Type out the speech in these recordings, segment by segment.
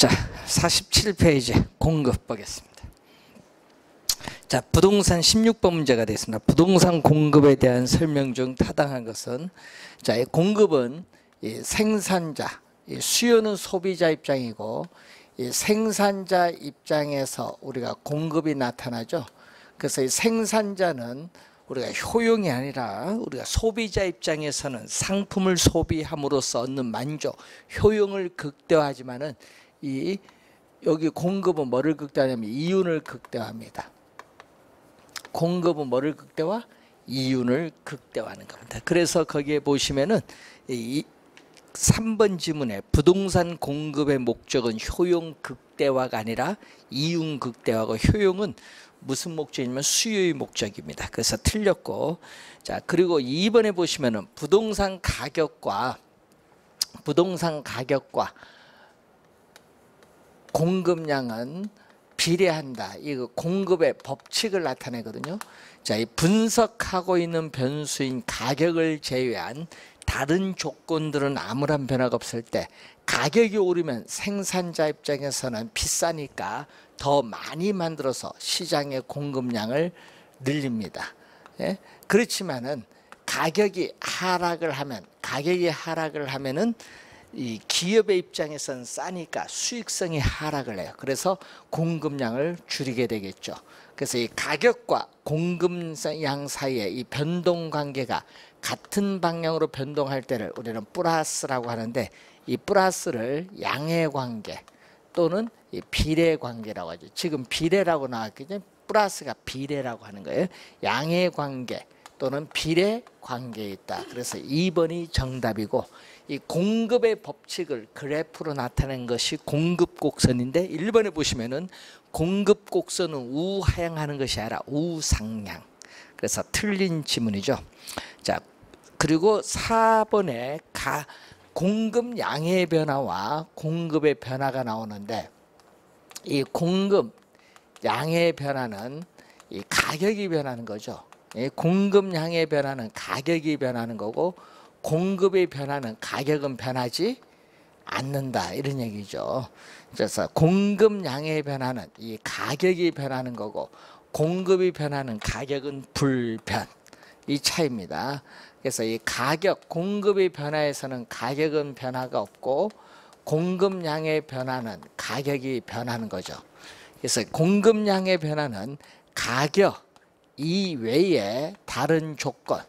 자, 47페이지 공급 보겠습니다. 자, 부동산 16번 문제가 되겠습니다. 부동산 공급에 대한 설명 중 타당한 것은, 자, 이 공급은 이 생산자, 이 수요는 소비자 입장이고, 이 생산자 입장에서 우리가 공급이 나타나죠. 그래서 이 생산자는 우리가 효용이 아니라 우리가 소비자 입장에서는 상품을 소비함으로써 얻는 만족, 효용을 극대화하지만은 이 여기 공급은 뭐를 극대화하냐면 이윤을 극대화합니다. 공급은 뭐를 극대화? 이윤을 극대화하는 겁니다. 그래서 거기에 보시면은 이 3번 지문에 부동산 공급의 목적은 효용 극대화가 아니라 이윤 극대화고, 효용은 무슨 목적이냐면 수요의 목적입니다. 그래서 틀렸고, 자, 그리고 2번에 보시면은 부동산 가격과 공급량은 비례한다. 이거 공급의 법칙을 나타내거든요. 자, 이 분석하고 있는 변수인 가격을 제외한 다른 조건들은 아무런 변화가 없을 때, 가격이 오르면 생산자 입장에서는 비싸니까 더 많이 만들어서 시장의 공급량을 늘립니다. 예? 그렇지만은 가격이 하락을 하면은 이 기업의 입장에서는 싸니까 수익성이 하락을 해요. 그래서 공급량을 줄이게 되겠죠. 그래서 이 가격과 공급량 사이의 이 변동 관계가 같은 방향으로 변동할 때를 우리는 플러스라고 하는데, 이 플러스를 양의 관계 또는 이 비례 관계라고 하죠. 지금 비례라고 나왔기 때문에 플러스가 비례라고 하는 거예요. 양의 관계 또는 비례 관계에 있다. 그래서 2번이 정답이고, 이 공급의 법칙을 그래프로 나타낸 것이 공급 곡선인데, 1번에 보시면은 공급 곡선은 우하향하는 것이 아니라 우상향. 그래서 틀린 지문이죠. 자, 그리고 4번에 공급 양의 변화와 공급의 변화가 나오는데, 이 공급 양의 변화는 이 가격이 변하는 거죠. 이 공급 양의 변화는 가격이 변하는 거고, 공급의 변화는 가격은 변하지 않는다, 이런 얘기죠. 그래서 공급 양의 변화는 이 가격이 변하는 거고, 공급이 변하는 가격은 불변, 이 차이입니다. 그래서 이 가격, 공급의 변화에서는 가격은 변화가 없고, 공급량의 변화는 가격이 변하는 거죠. 그래서 공급량의 변화는 가격 이외에 다른 조건,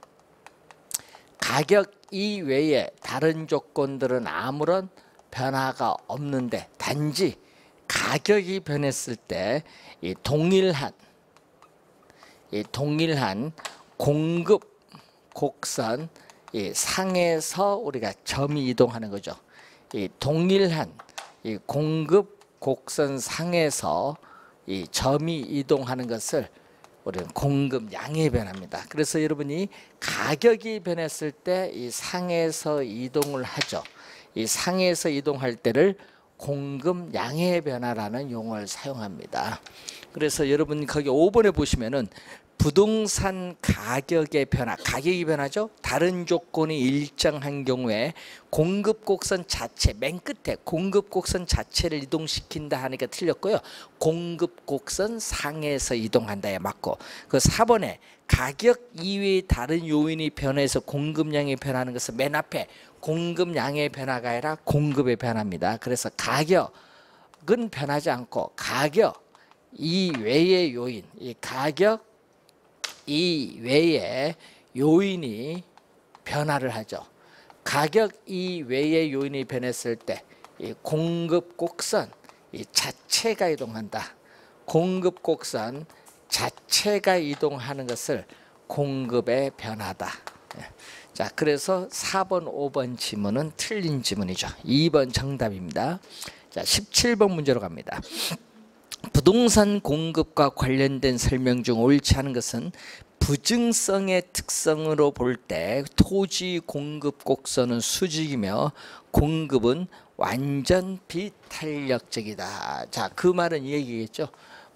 가격 이외에 다른 조건들은 아무런 변화가 없는데, 단지 가격이 변했을 때 이 동일한 공급 곡선 이 상에서 우리가 점이 이동하는 거죠. 이 동일한 이 공급 곡선 상에서 이 점이 이동하는 것을 우리는 공급 양의 변화입니다. 그래서 여러분이 가격이 변했을 때 이 상에서 이동을 하죠. 이 상에서 이동할 때를 공급 양의 변화라는 용어를 사용합니다. 그래서 여러분 거기 5번에 보시면은 부동산 가격의 변화, 가격이 변하죠. 다른 조건이 일정한 경우에 공급 곡선 자체, 맨 끝에 공급 곡선 자체를 이동시킨다 하니까 틀렸고요. 공급 곡선 상에서 이동한다에 맞고, 그 4번에 가격 이외의 다른 요인이 변해서 공급량이 변하는 것은 맨 앞에 공급량의 변화가 아니라 공급의 변화입니다. 그래서 가격은 변하지 않고 가격 이외의 요인, 이 가격 이외의 요인이 변화를 하죠. 가격 이외의 요인이 변했을 때 이 공급 곡선 이 자체가 이동한다. 공급 곡선 자체가 이동하는 것을 공급의 변화다. 자, 그래서 4번, 5번 지문은 틀린 지문이죠. 2번 정답입니다. 자, 17번 문제로 갑니다. 부동산 공급과 관련된 설명 중 옳지 않은 것은, 부증성의 특성으로 볼 때 토지 공급 곡선은 수직이며 공급은 완전 비탄력적이다. 자, 그 말은 이 얘기겠죠.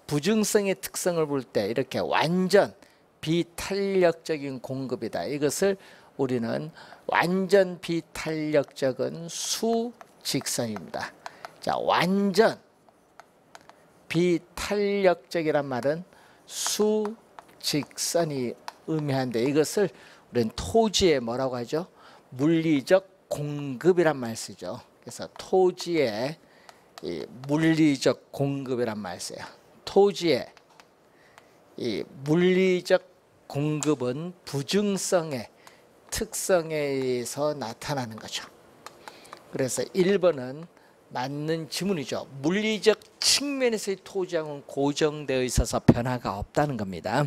부증성의 특성을 볼 때 이렇게 완전 비탄력적인 공급이다. 이것을 우리는 완전 비탄력적인 수직선입니다. 자, 완전 비탄력적이란 말은 수직선이 의미하는데 이것을 우리는 토지의 뭐라고 하죠? 물리적 공급이란 말 쓰죠. 그래서 토지의 이 물리적 공급이란 말 써요. 토지의 이 물리적 공급은 부증성의 특성에 의해서 나타나는 거죠. 그래서 1번은 맞는 지문이죠. 물리적 측면에서의 토지양은 고정되어 있어서 변화가 없다는 겁니다.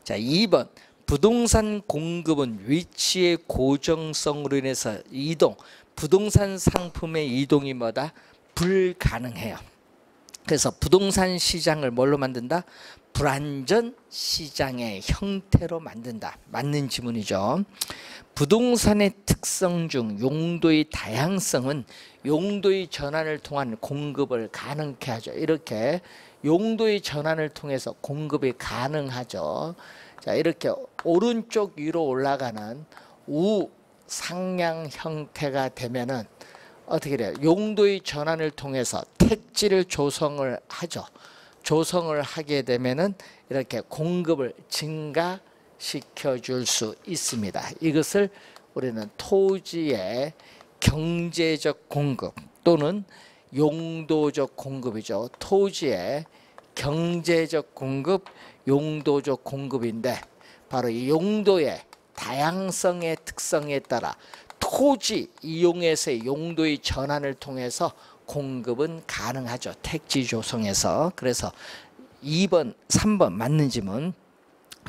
자, 2번 부동산 공급은 위치의 고정성으로 인해서 이동, 부동산 상품의 이동이 뭐다? 불가능해요. 그래서 부동산 시장을 뭘로 만든다? 불안전 시장의 형태로 만든다. 맞는 지문이죠. 부동산의 특성 중 용도의 다양성은 용도의 전환을 통한 공급을 가능케 하죠. 이렇게 용도의 전환을 통해서 공급이 가능하죠. 자, 이렇게 오른쪽 위로 올라가는 우상향 형태가 되면은 어떻게 돼요? 용도의 전환을 통해서 택지를 조성을 하죠. 조성을 하게 되면은 이렇게 공급을 증가시켜 줄 수 있습니다. 이것을 우리는 토지의 경제적 공급 또는 용도적 공급이죠. 토지의 경제적 공급, 용도적 공급인데 바로 이 용도의 다양성의 특성에 따라 토지 이용에서의 용도의 전환을 통해서 공급은 가능하죠. 택지 조성에서. 그래서 2번, 3번 맞는 질문.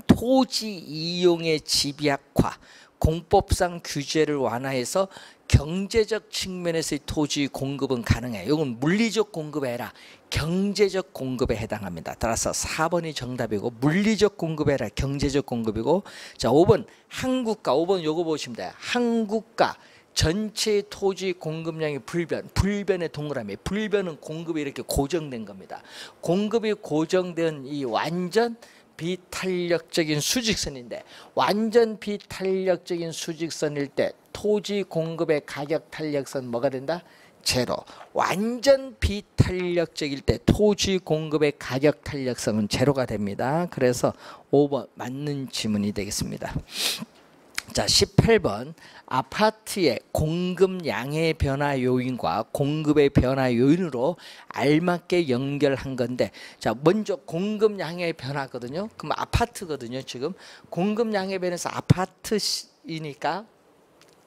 토지 이용의 집약화, 공법상 규제를 완화해서 경제적 측면에서의 토지 공급은 가능해요. 이건 물리적 공급이 아니라 경제적 공급에 해당합니다. 따라서 4번이 정답이고 물리적 공급이 아니라 경제적 공급이고, 자 5번 한국가, 5번 요거 보시면 돼요. 한국가 전체 토지 공급량이 불변, 불변의 동그라미, 불변은 공급이 이렇게 고정된 겁니다. 공급이 고정된 이 완전 비탄력적인 수직선인데, 완전 비탄력적인 수직선일 때 토지 공급의 가격 탄력선 뭐가 된다? 제로. 완전 비탄력적일 때 토지 공급의 가격 탄력성은 제로가 됩니다. 그래서 5번 맞는 지문이 되겠습니다. 자, 18번 아파트의 공급량의 변화 요인과 공급의 변화 요인으로 알맞게 연결한 건데, 자 먼저 공급량의 변화거든요. 그럼 아파트거든요. 지금 공급량의 변해서 아파트이니까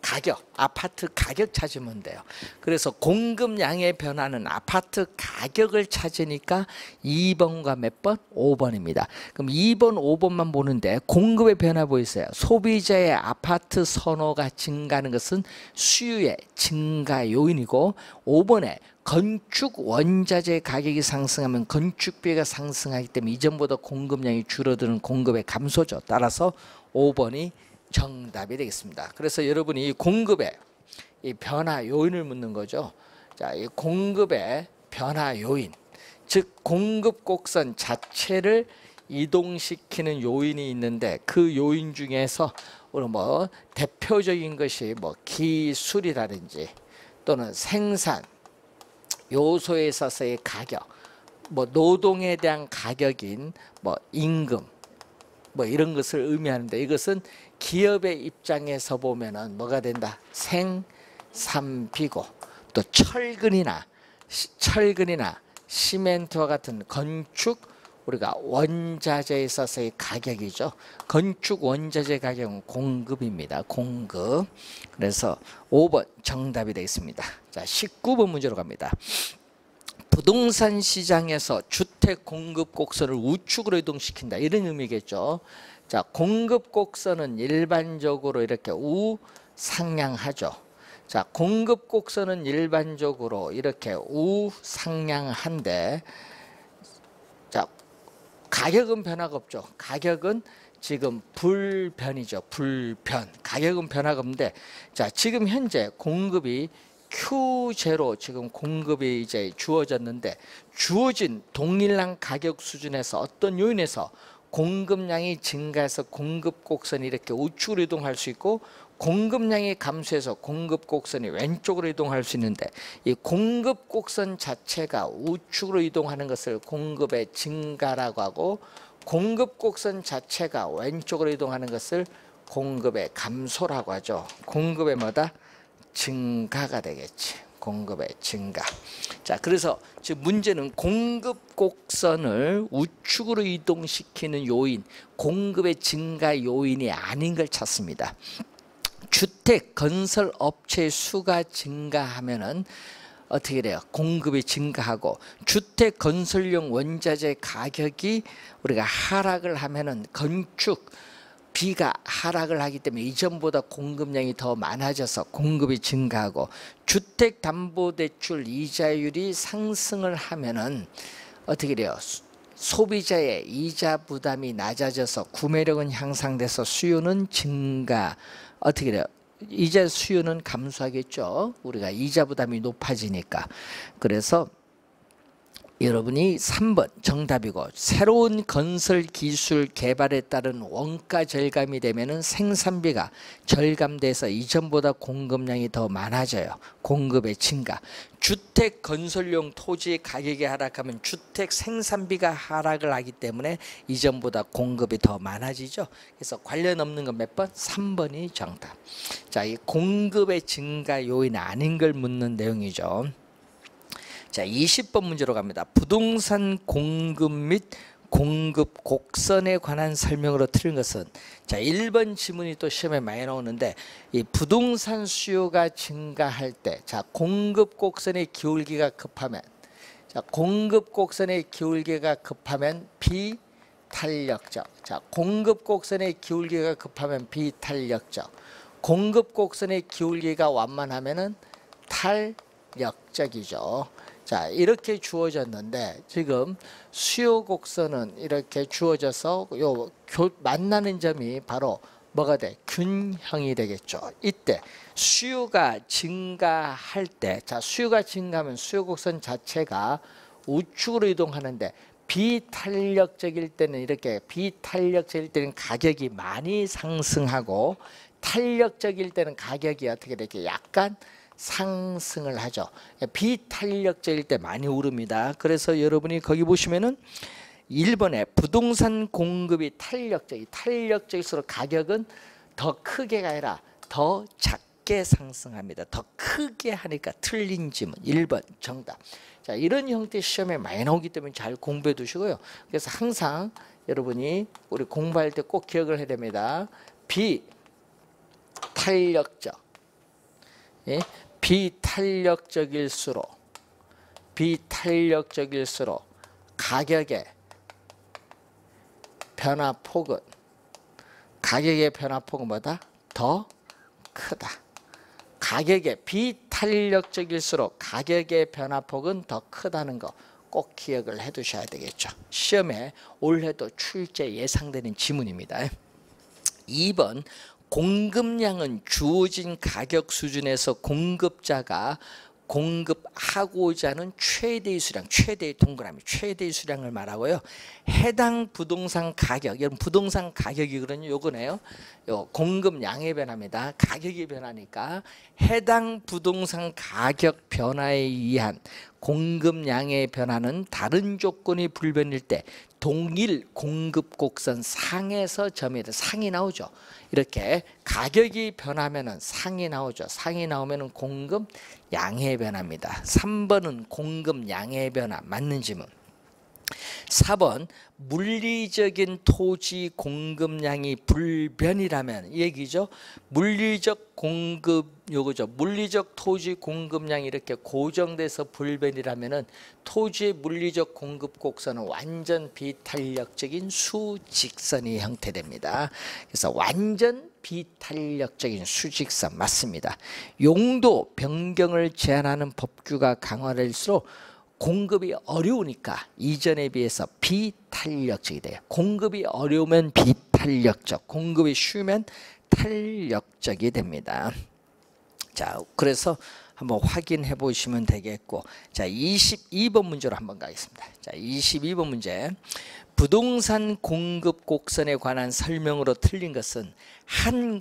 가격, 아파트 가격 찾으면 돼요. 그래서 공급량의 변화는 아파트 가격을 찾으니까 2번과 몇 번? 5번입니다. 그럼 2번, 5번만 보는데 공급의 변화 보이세요? 소비자의 아파트 선호가 증가하는 것은 수요의 증가 요인이고, 5번에 건축 원자재 가격이 상승하면 건축비가 상승하기 때문에 이전보다 공급량이 줄어드는 공급의 감소죠. 따라서 5번이 정답이 되겠습니다. 그래서 여러분이 이 공급의 이 변화 요인을 묻는 거죠. 자, 이 공급의 변화 요인, 즉 공급 곡선 자체를 이동시키는 요인이 있는데, 그 요인 중에서 우리 뭐 대표적인 것이 뭐 기술이라든지 또는 생산 요소에 있어서의 가격, 뭐 노동에 대한 가격인 뭐 임금, 뭐 이런 것을 의미하는데, 이것은 기업의 입장에서 보면은 뭐가 된다? 생산비고, 또 철근이나 시멘트와 같은 건축 우리가 원자재에 있어서의 가격이죠. 건축 원자재 가격은 공급입니다. 공급. 그래서 5번 정답이 되겠습니다. 자, 19번 문제로 갑니다. 부동산 시장에서 주택 공급 곡선을 우측으로 이동시킨다, 이런 의미겠죠. 자, 공급 곡선은 일반적으로 이렇게 우상향하죠. 자, 공급 곡선은 일반적으로 이렇게 우상향한데, 자, 가격은 변화가 없죠. 가격은 지금 불변이죠. 불변. 가격은 변화가 없는데, 자, 지금 현재 공급이 Q0 지금 공급이 이제 주어졌는데, 주어진 동일한 가격 수준에서 어떤 요인에서 공급량이 증가해서 공급 곡선이 이렇게 우측으로 이동할 수 있고, 공급량이 감소해서 공급 곡선이 왼쪽으로 이동할 수 있는데 이 공급 곡선 자체가 우측으로 이동하는 것을 공급의 증가라고 하고 공급 곡선 자체가 왼쪽으로 이동하는 것을 공급의 감소라고 하죠. 공급의 뭐다? 증가가 되겠지. 공급의 증가. 자, 그래서 지금 문제는 공급 곡선을 우측으로 이동시키는 요인, 공급의 증가 요인이 아닌 걸 찾습니다. 주택 건설 업체의 수가 증가하면은 어떻게 돼요? 공급이 증가하고 주택 건설용 원자재 가격이 우리가 하락을 하면은 건축 비가 하락을 하기 때문에 이전보다 공급량이 더 많아져서 공급이 증가하고 주택담보대출 이자율이 상승을 하면은 어떻게 돼요? 소비자의 이자 부담이 낮아져서 구매력은 향상돼서 수요는 증가. 어떻게 돼요? 이자 수요는 감소하겠죠. 우리가 이자 부담이 높아지니까. 그래서 여러분이 3번 정답이고 새로운 건설 기술 개발에 따른 원가 절감이 되면은 생산비가 절감돼서 이전보다 공급량이 더 많아져요. 공급의 증가. 주택 건설용 토지 가격이 하락하면 주택 생산비가 하락을 하기 때문에 이전보다 공급이 더 많아지죠. 그래서 관련 없는 건 몇 번? 3번이 정답. 자, 이 공급의 증가 요인 아닌 걸 묻는 내용이죠. 자, 20번 문제로 갑니다. 부동산 공급 및 공급 곡선에 관한 설명으로 틀린 것은, 자, 1번 지문이 또 시험에 많이 나오는데 이 부동산 수요가 증가할 때, 자, 공급 곡선의 기울기가 급하면, 자, 공급 곡선의 기울기가 급하면 비탄력적. 자, 공급 곡선의 기울기가 급하면 비탄력적. 공급 곡선의 기울기가 완만하면은 탄력적이죠. 자, 이렇게 주어졌는데 지금 수요 곡선은 이렇게 주어져서 요 만나는 점이 바로 뭐가 돼? 균형이 되겠죠. 이때 수요가 증가할 때, 자, 수요가 증가하면 수요 곡선 자체가 우측으로 이동하는데 비탄력적일 때는 이렇게 비탄력적일 때는 가격이 많이 상승하고 탄력적일 때는 가격이 어떻게 이렇게 약간 상승을 하죠. 비탄력적일 때 많이 오릅니다. 그래서 여러분이 거기 보시면은 1번에 부동산 공급이 탄력적일수록 가격은 더 크게가 아니라 더 작게 상승합니다. 더 크게 하니까 틀린 지문 1번 정답. 자, 이런 형태의 시험에 많이 나오기 때문에 잘 공부해 두시고요. 그래서 항상 여러분이 우리 공부할 때 꼭 기억을 해야 됩니다. 비탄력적, 예? 비탄력적일수록 가격의 변화폭은 뭐다? 더 크다. 가격의 비탄력적일수록 가격의 변화폭은 더 크다는 거 꼭 기억을 해 두셔야 되겠죠. 시험에 올해도 출제 예상되는 지문입니다. 2번 공급량은 주어진 가격 수준에서 공급자가 공급하고자 하는 최대의 수량, 최대의 동그라미, 최대의 수량을 말하고요. 해당 부동산 가격, 여러분 부동산 가격이거든요. 요거네요. 요 공급량의 변화입니다. 가격이 변하니까 해당 부동산 가격 변화에 의한 공급량의 변화는 다른 조건이 불변일 때 동일 공급 곡선 상에서 점에서 상이 나오죠. 이렇게 가격이 변하면은 상이 나오죠. 상이 나오면은 공급 양의 변화입니다. 3번은 공급 양의 변화 맞는 지문. 4번 물리적인 토지 공급량이 불변이라면 이 얘기죠. 물리적 공급 요거죠. 물리적 토지 공급량이 이렇게 고정돼서 불변이라면은 토지의 물리적 공급 곡선은 완전 비탄력적인 수직선이 형태됩니다. 그래서 완전 비탄력적인 수직선 맞습니다. 용도 변경을 제한하는 법규가 강화될수록 공급이 어려우니까 이전에 비해서 비탄력적이 돼요. 공급이 어려우면 비탄력적, 공급이 쉬우면 탄력적이 됩니다. 자, 그래서 한번 확인해 보시면 되겠고, 자, 22번 문제로 한번 가겠습니다. 자, 22번 문제. 부동산 공급 곡선에 관한 설명으로 틀린 것은 한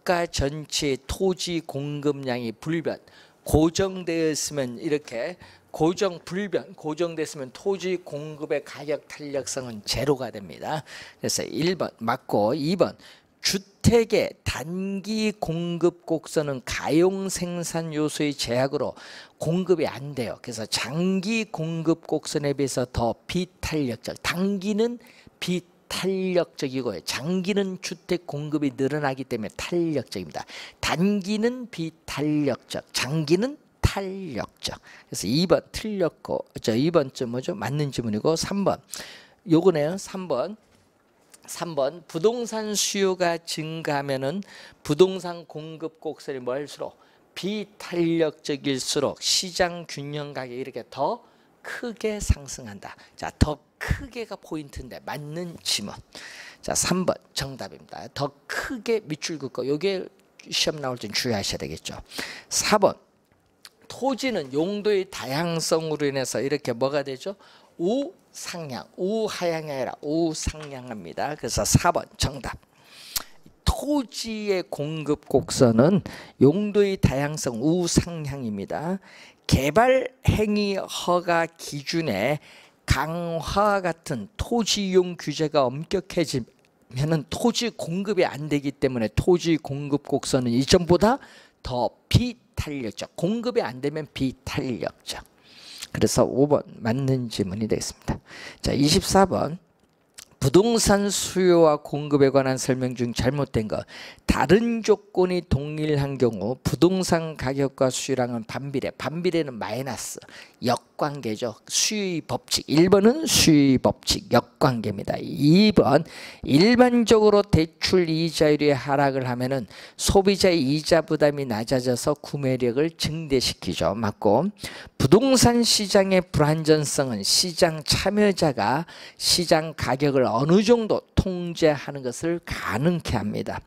국가 전체의 토지 공급량이 불변, 고정되어 있으면 이렇게 고정됐으면 토지 공급의 가격 탄력성은 제로가 됩니다. 그래서 1번 맞고, 2번 주택의 단기 공급 곡선은 가용 생산 요소의 제약으로 공급이 안 돼요. 그래서 장기 공급 곡선에 비해서 더 비탄력적, 단기는 비탄력적이고요, 장기는 주택 공급이 늘어나기 때문에 탄력적입니다. 단기는 비탄력적, 장기는 탄력적. 그래서 2번 틀렸고, 2번쯤 뭐죠? 맞는 지문이고, 3번 요거네요. 3번 부동산 수요가 증가하면은 부동산 공급 곡선이 뭘수록 비탄력적일수록 시장 균형 가격이 이렇게 더 크게 상승한다. 자, 더 크게가 포인트인데 맞는 지문. 자, 3번 정답입니다. 더 크게 밑줄 긋고, 요게 시험 나올 땐 주의하셔야 되겠죠. 4번 토지는 용도의 다양성으로 인해서 이렇게 뭐가 되죠? 우상향, 우하향이 아니라 우상향합니다. 그래서 4번 정답. 토지의 공급 곡선은 용도의 다양성 우상향입니다. 개발 행위 허가 기준의 강화와 같은 토지 이용 규제가 엄격해지면은 토지 공급이 안 되기 때문에 토지 공급 곡선은 이전보다 더 비탄력적, 공급이 안 되면 비탄력적. 그래서 5번 맞는 질문이 되겠습니다. 자, 24번 부동산 수요와 공급에 관한 설명 중 잘못된 것. 다른 조건이 동일한 경우 부동산 가격과 수요량은 반비례. 반비례는 마이너스. 역관계죠. 수의 법칙. 1번은 수의 법칙. 역관계입니다. 2번 일반적으로 대출 이자율이 하락을 하면은 소비자의 이자 부담이 낮아져서 구매력을 증대시키죠. 맞고, 부동산 시장의 불안전성은 시장 참여자가 시장 가격을 어느 정도 통제하는 것을 가능케 합니다.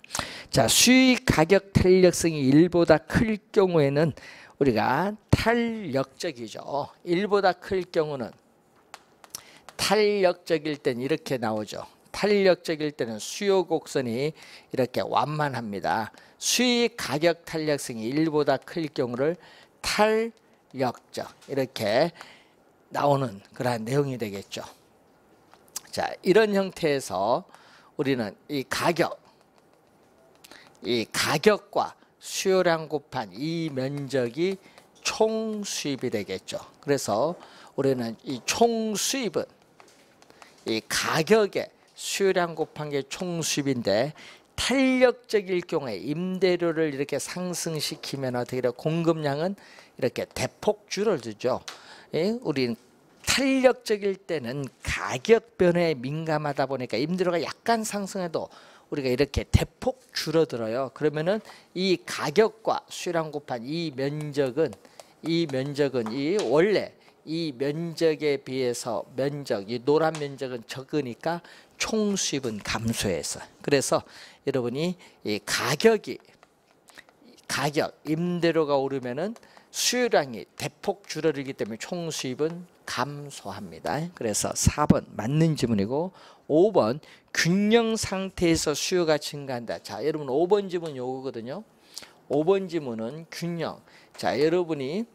자, 수익 가격 탄력성이 1보다 클 경우에는 우리가 탄력적이죠. 1보다 클 경우는 탄력적일 땐 이렇게 나오죠. 탄력적일 때는 수요 곡선이 이렇게 완만합니다. 수익 가격 탄력성이 1보다 클 경우를 탄력적 이렇게 나오는 그러한 내용이 되겠죠. 자, 이런 형태에서 우리는 이 가격과 수요량 곱한 이 면적이 총 수입이 되겠죠. 그래서 우리는 이 총 수입은 이 가격의 수요량 곱한 게 총 수입인데, 탄력적일 경우에 임대료를 이렇게 상승시키면 어떻게 돼요? 공급량은 이렇게 대폭 줄어들죠. 예? 우리는 탄력적일 때는 가격 변화에 민감하다 보니까 임대료가 약간 상승해도 우리가 이렇게 대폭 줄어들어요. 그러면은 이 가격과 수요량 곱한 이 면적은 원래 이 면적에 비해서 이 노란 면적은 적으니까 총 수입은 감소해서, 그래서 여러분이 이 가격 임대료가 오르면은 수요량이 대폭 줄어들기 때문에 총 수입은 감소합니다. 그래서 4번 맞는 지문이고, 5번 균형 상태에서 수요가 증가한다. 자, 여러분 5번 지문 요거거든요. 5번 지문은 균형. 자, 여러분이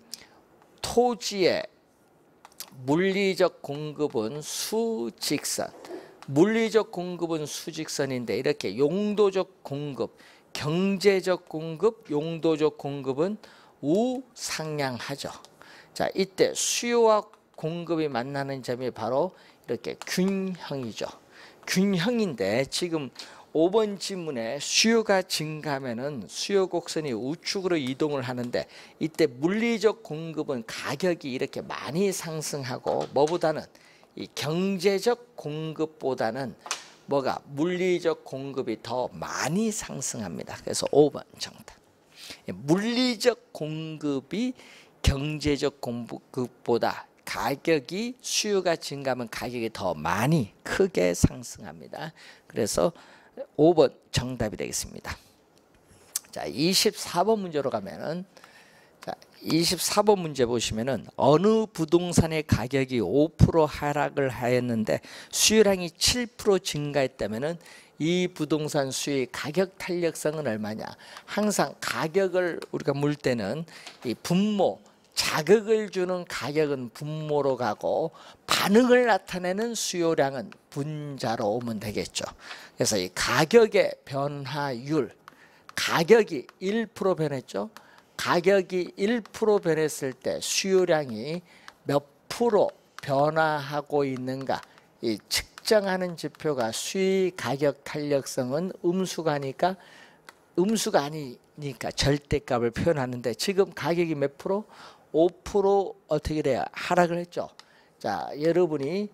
토지의 물리적 공급은 수직선, 물리적 공급은 수직선인데 이렇게 용도적 공급, 경제적 공급, 용도적 공급은 우상향하죠. 자, 이때 수요와 공급이 만나는 점이 바로 이렇게 균형이죠. 균형인데 지금 5번 지문에 수요가 증가하면은 수요 곡선이 우측으로 이동을 하는데, 이때 물리적 공급은 가격이 이렇게 많이 상승하고 뭐보다는 이 경제적 공급보다는 뭐가 물리적 공급이 더 많이 상승합니다. 그래서 5번 정답. 물리적 공급이 경제적 공급보다 가격이 수요가 증가하면 가격이 더 많이 크게 상승합니다. 그래서 5번 정답이 되겠습니다. 자, 24번 문제로 가면은, 자, 24번 문제 보시면은 어느 부동산의 가격이 5% 하락을 하였는데 수요량이 7% 증가했다면은 이 부동산 수익 가격 탄력성은 얼마냐? 항상 가격을 우리가 물 때는 이 분모, 자극을 주는 가격은 분모로 가고 반응을 나타내는 수요량은 분자로 오면 되겠죠. 그래서 이 가격의 변화율, 가격이 1% 변했죠. 가격이 1% 변했을 때 수요량이 몇 프로 변화하고 있는가, 이 측정하는 지표가 수익 가격 탄력성은 음수가 아니니까 절대값을 표현하는데, 지금 가격이 몇 프로? 5% 어떻게 돼요? 하락을 했죠. 자, 여러분이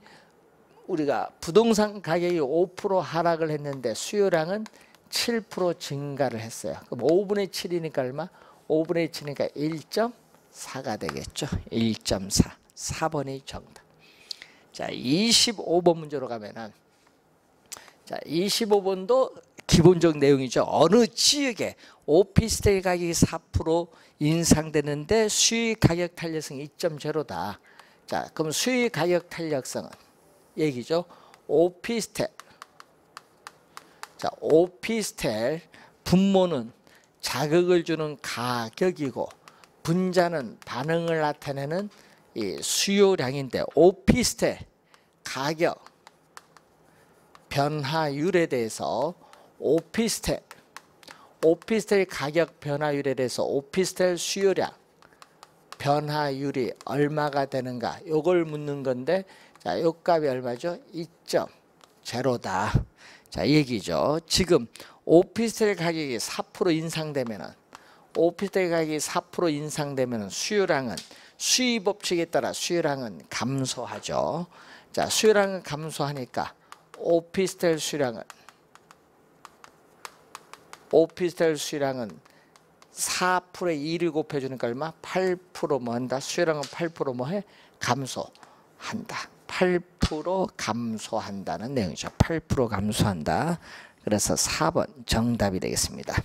우리가 부동산 가격이 5% 하락을 했는데 수요량은 7% 증가를 했어요. 그럼 5분의 7이니까 얼마? 5분의 7이니까 1.4가 되겠죠. 1.4. 4번이 정답. 자, 25번 문제로 가면은, 자, 25번도 기본적 내용이죠. 어느 지역에 오피스텔 가격이 4% 인상되는데 수익 가격 탄력성이 2.0다. 자, 그럼 수익 가격 탄력성은 얘기죠. 오피스텔. 자, 오피스텔 분모는 자극을 주는 가격이고 분자는 반응을 나타내는 이 수요량인데, 오피스텔 가격 변화율에 대해서 오피스텔 가격 변화율에 대해서 오피스텔 수요량 변화율이 얼마가 되는가, 요걸 묻는 건데, 자, 요 값이 얼마죠? 2.0다. 자, 이 얘기죠. 지금 오피스텔 가격이 4% 인상되면은, 오피스텔 가격이 4% 인상되면은 수요량은 수요 법칙에 따라 수요량은 감소하죠. 자, 수요량은 감소하니까 오피스텔 수요량은 4%에 2를 곱해주니까 얼마? 8% 뭐 한다? 수요량은 8% 뭐해? 감소한다. 8% 감소한다는 내용이죠. 8% 감소한다. 그래서 4번 정답이 되겠습니다.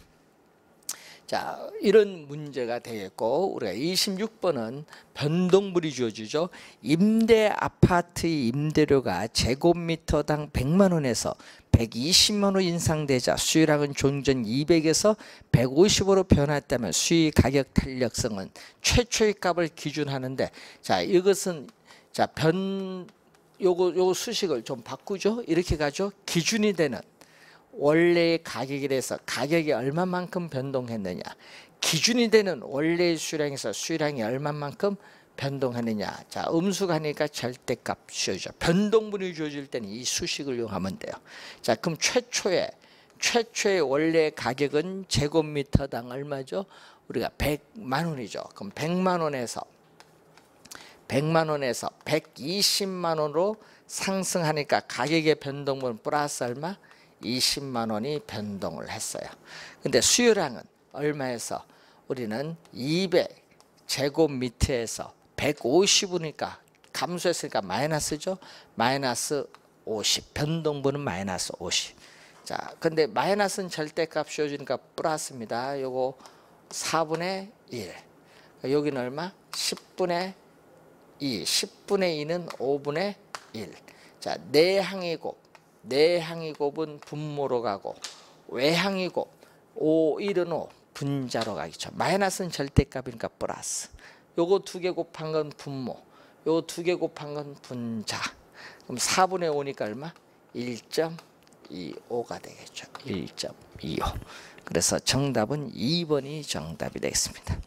자, 이런 문제가 되겠고, 우리가 26번은 변동물이 주어지죠. 임대 아파트의 임대료가 제곱미터당 100만 원에서 120만 원 인상되자 수요량은 종전 200에서 150으로 변했다면 수익 가격 탄력성은 최초의 값을 기준하는데, 자, 이것은 자, 요거 수식을 좀 바꾸죠. 이렇게 가죠. 기준이 되는 원래의 가격에 대해서 가격이 얼마만큼 변동했느냐, 기준이 되는 원래의 수량에서 수량이 얼마만큼 변동했느냐. 자, 음수가 하니까 절대값 주어져. 변동분이 주어질 때는 이 수식을 이용하면 돼요. 자, 그럼 최초의 원래 가격은 제곱미터당 얼마죠? 우리가 100만 원이죠. 그럼 100만 원에서 120만 원으로 상승하니까 가격의 변동분 플러스 얼마? 20만 원이 변동을 했어요. 근데 수요량은 얼마에서? 우리는 200 제곱미터에서 150이니까 감소했으니까 마이너스죠. 마이너스 50. 변동분은 마이너스 50. 자, 근데 마이너스는 절대값 씌워주니까 플러스입니다. 요거 4분의 1. 여기는 얼마? 10분의 2. 10분의 2는 5분의 1. 자, 내항이 곱은 분모로 가고, 외항이 곱 5, 1은 5 분자로 가겠죠. 마이너스는 절대값이니까 플러스. 요거 2개 곱한 건 분모, 요거 2개 곱한 건 분자. 그럼 4분의 5니까 얼마? 1.25가 되겠죠. 1.25. 그래서 정답은 2번이 정답이 되겠습니다.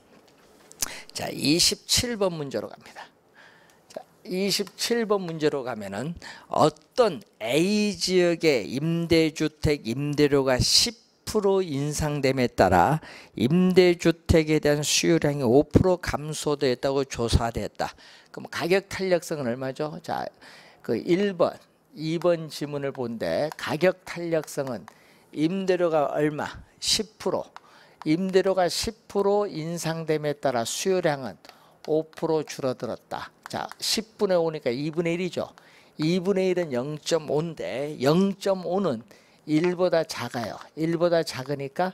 자, 27번 문제로 갑니다. 27번 문제로 가면은 어떤 A 지역의 임대주택 임대료가 10% 인상됨에 따라 임대주택에 대한 수요량이 5% 감소되었다고 조사됐다. 그럼 가격 탄력성은 얼마죠? 자, 그 1번, 2번 지문을 본데 가격 탄력성은 임대료가 얼마? 10%. 임대료가 10% 인상됨에 따라 수요량은 5% 줄어들었다. 자, 10분의 5니까 2분의 1이죠. 2분의 1은 0.5인데 0.5는 1보다 작아요. 1보다 작으니까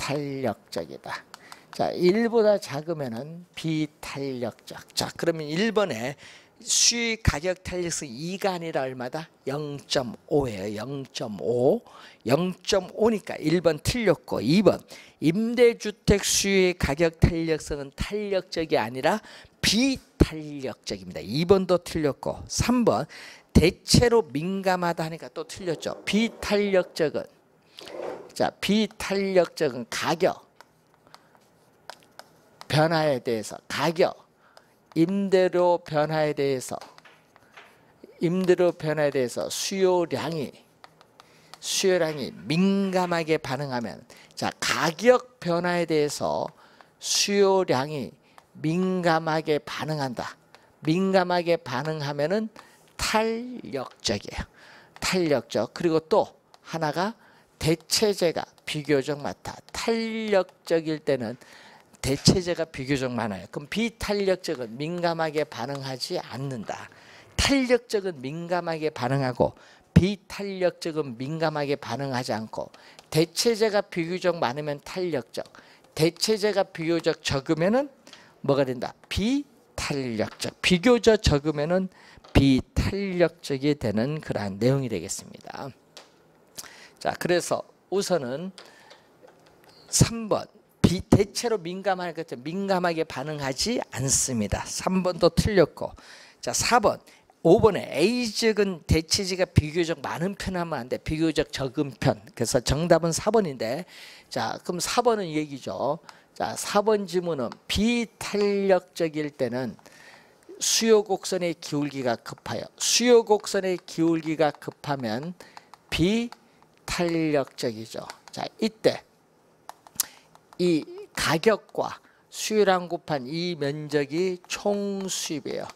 비탄력적이다. 자, 1보다 작으면은 비탄력적. 자, 그러면 1번에 수익 가격 탄력성 2가 아니라 얼마다? 0.5예요. 0.5. 0.5니까 1번 틀렸고, 2번 임대주택 수익 가격 탄력성은 탄력적이 아니라 비탄력적입니다. 2번도 틀렸고, 3번 대체로 민감하다 하니까 또 틀렸죠. 비탄력적은, 자, 비탄력적은 가격 변화에 대해서, 가격 임대료 변화에 대해서, 임대료 변화에 대해서 수요량이 민감하게 반응하면, 자, 가격 변화에 대해서 수요량이 민감하게 반응한다. 민감하게 반응하면은 탄력적이에요. 탄력적. 그리고 또 하나가 대체재가 비교적 많다. 탄력적일 때는 대체재가 비교적 많아요. 그럼 비탄력적은 민감하게 반응하지 않는다. 탄력적은 민감하게 반응하고 비탄력적은 민감하게 반응하지 않고, 대체재가 비교적 많으면 탄력적, 대체재가 비교적 적으면은 뭐가 된다? 비탄력적. 비교적 적으면은 비탄력적이 되는 그러한 내용이 되겠습니다. 자, 그래서 우선은 3번 대체로 민감할 것 같아요. 민감하게 반응하지 않습니다. 3번도 틀렸고, 자, 4번 5번에 A적은 대체재가 비교적 많은 편 하면 안 돼. 비교적 적은 편. 그래서 정답은 4번인데, 자, 그럼 4번은 이 얘기죠. 자, 4번 지문은 비탄력적일 때는 수요 곡선의 기울기가 급하여, 수요 곡선의 기울기가 급하면 비탄력적이죠. 자, 이때 이 가격과 수요량 곱한 이 면적이 총수입이에요.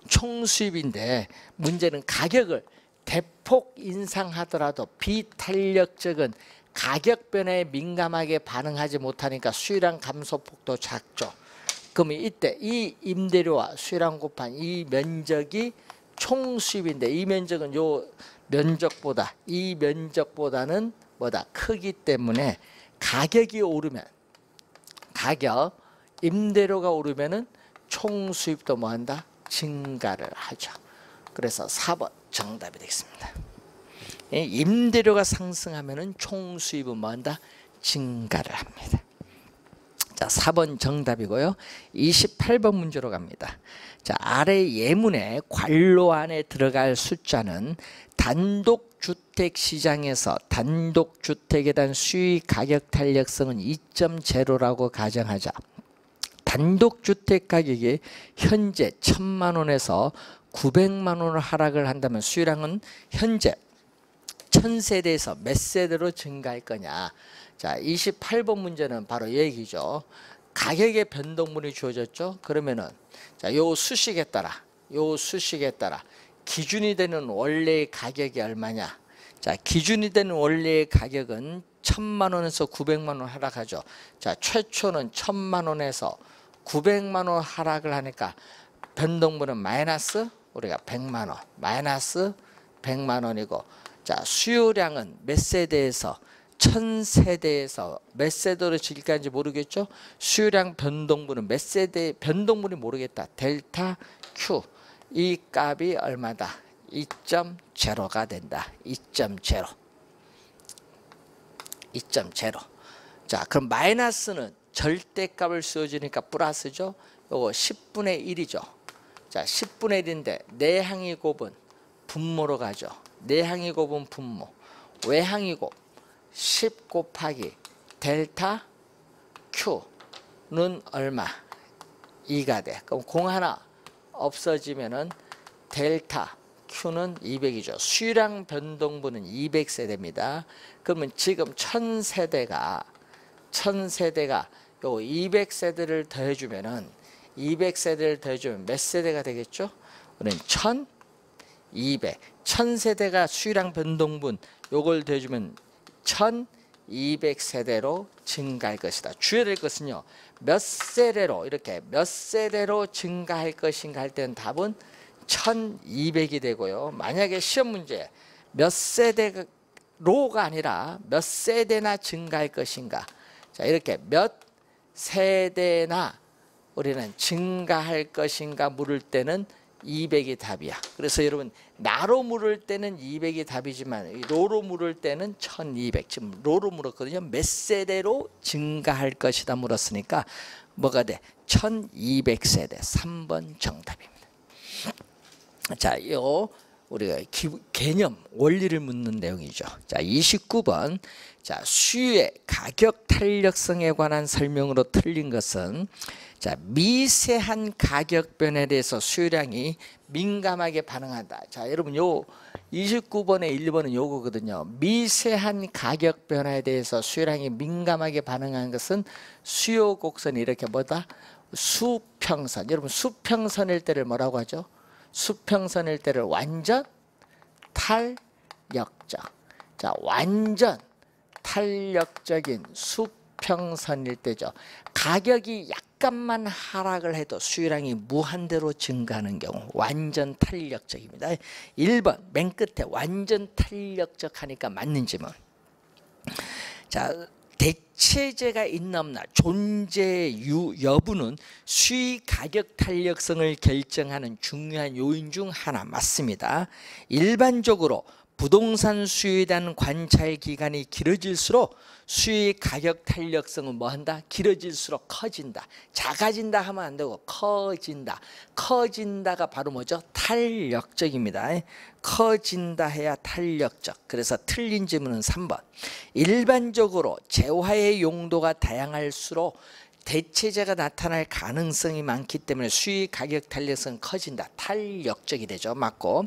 총수입인데 문제는 가격을 대폭 인상하더라도 비탄력적은 가격 변화에 민감하게 반응하지 못하니까 수요량 감소폭도 작죠. 그러면 이때 이 임대료와 수요량 곱한 이 면적이 총수입인데, 이 면적은 요 면적보다, 이 면적보다는 뭐다? 크기 때문에 가격이 오르면, 가격, 임대료가 오르면은 총수입도 뭐한다? 증가를 하죠. 그래서 4번 정답이 되겠습니다. 임대료가 상승하면은 총수입은 뭐한다? 증가를 합니다. 자, 4번 정답이고요. 28번 문제로 갑니다. 자, 아래 예문의 괄호 안에 들어갈 숫자는 단독주택 시장에서 단독주택에 대한 수익 가격 탄력성은 2.0라고 가정하자. 단독주택 가격이 현재 1,000만 원에서 900만 원을 하락을 한다면 수요량은 현재 1000세대에서 몇 세대로 증가할 거냐. 자, 28번 문제는 바로 이 얘기죠. 가격의 변동분이 주어졌죠. 그러면은 자, 요 수식에 따라 기준이 되는 원래의 가격이 얼마냐. 자, 기준이 되는 원래의 가격은 1,000만 원에서 900만 원 하락하죠. 자, 최초는 1,000만 원에서 900만 원 하락을 하니까 변동분은 마이너스 우리가 100만 원, 마이너스 100만 원이고, 자, 수요량은 몇 세대에서 1000세대에서 몇 세대로 질까지 모르겠죠. 수요량 변동분은 몇 세대 변동분이 모르겠다. 델타 Q 이 값이 얼마다? 2.0가 된다. 2.0. 자, 그럼 마이너스는 절대값을 쓰여주니까 플러스죠. 요거 10분의 1이죠. 자, 10분의 1인데 내항이 곱은 분모로 가죠. 내항이 곱은 분모. 외항이 곱 10 곱하기 델타 Q는 얼마? 2가 돼. 그럼 공 하나 없어지면은 델타 Q는 200이죠. 수요량 변동분은 200세대입니다. 그러면 지금 1000세대가 요 200세대를 더해주면은 200세대를 더해주면 몇 세대가 되겠죠? 우리는 1200. 1000세대가 수요량 변동분 요걸 더해주면 1200세대로 증가할 것이다. 주의해야 될 것은요. 몇 세대로 이렇게 몇 세대로 증가할 것인가 할 때는 답은 1200이 되고요. 만약에 시험 문제 몇 세대로가 아니라 몇 세대나 증가할 것인가. 자, 이렇게 몇 세대나 우리는 증가할 것인가 물을 때는 200이 답이야. 그래서 여러분 나로 물을 때는 200이 답이지만 로로 물을 때는 1200. 지금 로로 물었거든요. 몇 세대로 증가할 것이다 물었으니까 뭐가 돼? 1200세대. 3번 정답입니다. 자, 요 우리가 개념 원리를 묻는 내용이죠. 자, 29번. 자, 수유의 가격 탄력성에 관한 설명으로 틀린 것은 자, 미세한 가격 변화에 대해서 수요량이 민감하게 반응한다. 자, 여러분 요 29번의 1번은 요거거든요. 미세한 가격 변화에 대해서 수요량이 민감하게 반응하는 것은 수요 곡선이 이렇게 뭐다? 수평선. 여러분 수평선일 때를 뭐라고 하죠? 수평선일 때를 완전 탄력적. 자, 완전 탄력적인 수평선일 때죠. 가격이 약간만 하락을 해도 수요량이 무한대로 증가하는 경우 완전 탄력적입니다. 1번 맨 끝에 완전 탄력적 하니까 맞는 질문. 자, 대체제가 있나 없나 존재 여부는 수의 가격 탄력성을 결정하는 중요한 요인 중 하나 맞습니다. 일반적으로 부동산 수요에 대한 관찰 기간이 길어질수록 수의 가격 탄력성은 뭐한다? 길어질수록 커진다. 작아진다 하면 안 되고 커진다. 커진다가 바로 뭐죠? 탄력적입니다. 커진다 해야 탄력적. 그래서 틀린 질문은 3번. 일반적으로 재화의 용도가 다양할수록 대체제가 나타날 가능성이 많기 때문에 수의 가격 탄력성은 커진다. 탄력적이 되죠. 맞고.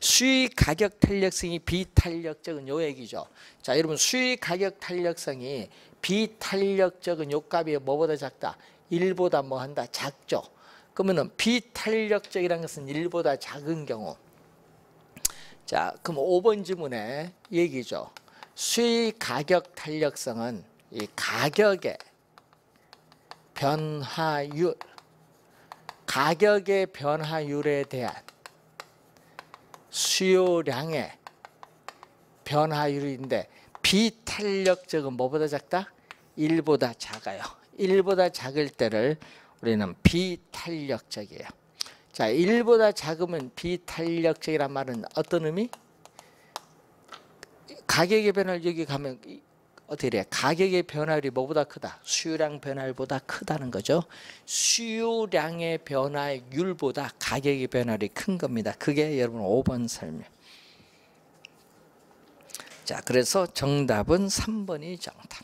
수의 가격 탄력성이 비탄력적은 요 얘기죠. 자, 여러분 수의 가격 탄력성이 비탄력적은 요 값이 뭐보다 작다? 1보다 뭐 한다? 작죠. 그러면은 비탄력적이라는 것은 1보다 작은 경우. 자, 그럼 5번 지문에 얘기죠. 수의 가격 탄력성은 이 가격의 변화율, 가격의 변화율에 대한 수요량의 변화율인데 비탄력적은 뭐보다 작다? 1보다 작아요. 1보다 작을 때를 우리는 비탄력적이에요. 자, 1보다 작으면 비탄력적이란 말은 어떤 의미? 가격의 변화율 여기 가면 어떻게 돼? 가격의 변화율이 뭐보다 크다? 수요량 변화율보다 크다는 거죠. 수요량의 변화율보다 가격의 변화율이 큰 겁니다. 그게 여러분 5번 설명. 자, 그래서 정답은 3번이 정답.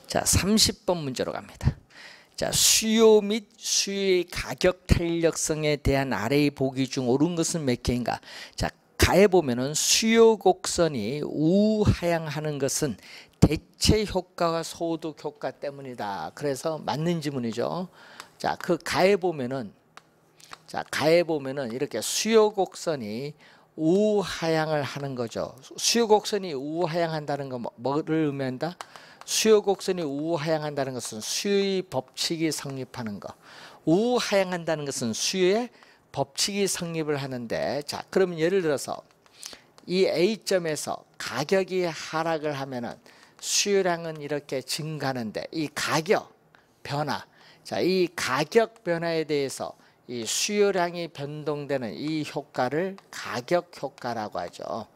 자, 30번 문제로 갑니다. 자, 수요 및 수요의 가격 탄력성에 대한 아래의 보기 중 옳은 것은 몇 개인가? 자, 가에 보면은 수요 곡선이 우하향하는 것은 대체 효과와 소득 효과 때문이다. 그래서 맞는 지문이죠. 자, 그 가에 보면은 이렇게 수요 곡선이 우하향을 하는 거죠. 수요 곡선이 우하향한다는 건 뭐를 의미한다? 수요 곡선이 우하향한다는 것은 수요의 법칙이 성립하는 거. 우하향한다는 것은 수요의 법칙이 성립을 하는데, 자, 그러면 예를 들어서 이 A점에서 가격이 하락을 하면은 수요량은 이렇게 증가하는데 이 가격 변화, 자, 이 가격 변화에 대해서 이 수요량이 변동되는 이 효과를 가격 효과라고 하죠.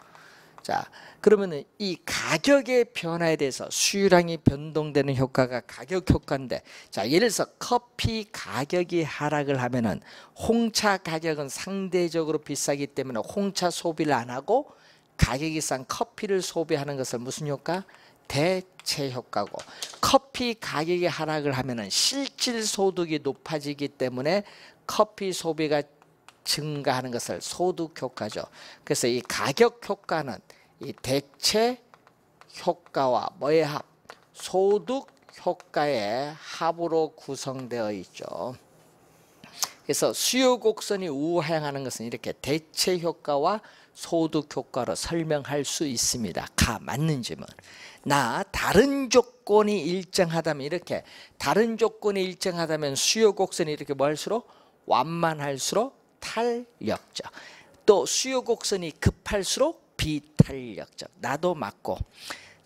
자, 그러면은 이 가격의 변화에 대해서 수요량이 변동되는 효과가 가격 효과인데, 자, 예를 들어서 커피 가격이 하락을 하면은 홍차 가격은 상대적으로 비싸기 때문에 홍차 소비를 안 하고 가격이 싼 커피를 소비하는 것을 무슨 효과? 대체 효과고, 커피 가격이 하락을 하면은 실질 소득이 높아지기 때문에 커피 소비가 증가하는 것을 소득 효과죠. 그래서 이 가격 효과는 이 대체 효과와 뭐의 합? 소득 효과의 합으로 구성되어 있죠. 그래서 수요 곡선이 우하향하는 것은 이렇게 대체 효과와 소득 효과로 설명할 수 있습니다. 가 맞는 질문. 나 다른 조건이 일정하다면 이렇게 다른 조건이 일정하다면 수요 곡선이 이렇게 뭐 할수록 완만할수록 탄력적. 또 수요 곡선이 급할수록 비탄력적. 나도 맞고.